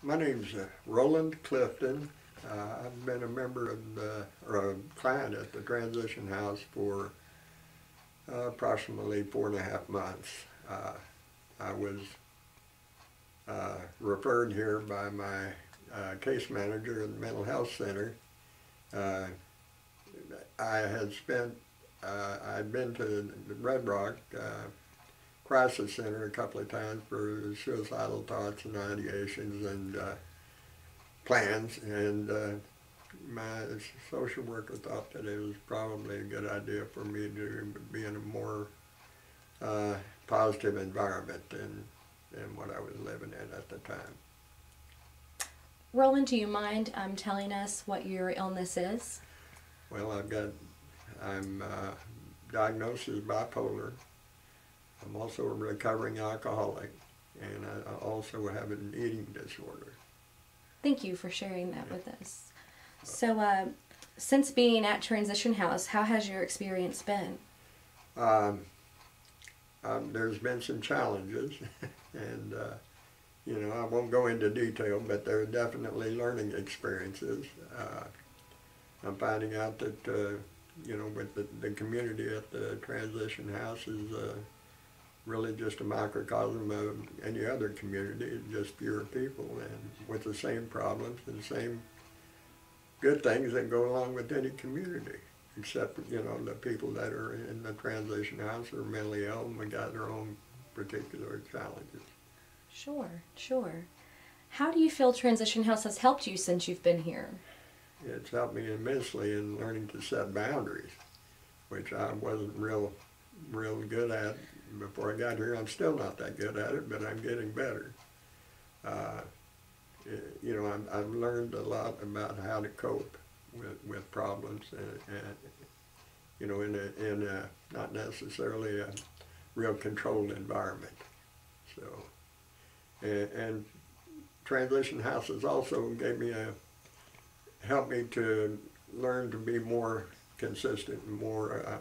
My name's Roland Clifton. I've been a member of or a client at the Transition House for approximately 4.5 months. I was referred here by my case manager at the Mental Health Center. I'd been to the Red Rock Crisis Center a couple of times for suicidal thoughts and ideations and plans, and my social worker thought that it was probably a good idea for me to be in a more positive environment than what I was living in at the time. Roland, do you mind telling us what your illness is? Well, I'm diagnosed as bipolar. I'm also a recovering alcoholic, and I also have an eating disorder. Thank you for sharing that with us. So, since being at Transition House, how has your experience been? There's been some challenges, and I won't go into detail, but there are definitely learning experiences. I'm finding out that with the community at the Transition House is really just a microcosm of any other community, just fewer people and with the same problems and the same good things that go along with any community, except the people that are in the Transition House are mentally ill and got their own particular challenges. Sure. How do you feel Transition House has helped you since you've been here? It's helped me immensely in learning to set boundaries, which I wasn't real good at before I got here. I'm still not that good at it, but I'm getting better. I've learned a lot about how to cope with problems, and in a not necessarily a real controlled environment. So, and Transition Houses also helped me to learn to be more consistent and more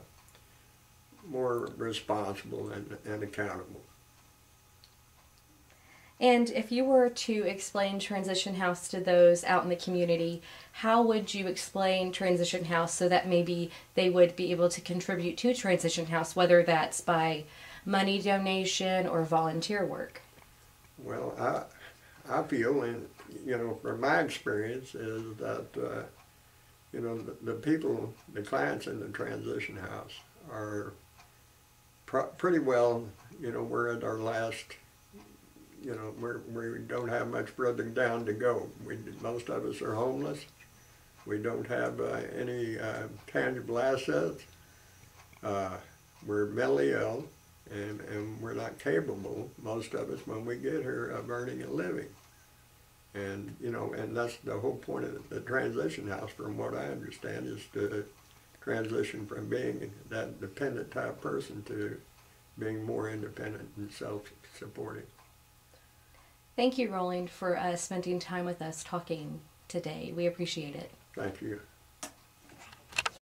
responsible and accountable. And if you were to explain Transition House to those out in the community, how would you explain Transition House so that maybe they would be able to contribute to Transition House, whether that's by money donation or volunteer work? Well, I feel, and from my experience, is that the people, the clients in the Transition House are pretty well, we're at our last, we don't have much further down to go. Most of us are homeless. We don't have any tangible assets. We're mentally ill, and we're not capable, most of us, when we get here, of earning a living. And, and that's the whole point of the Transition House, from what I understand, is to transition from being that dependent type person to being more independent and self-supporting. Thank you, Roland, for spending time with us talking today. We appreciate it. Thank you.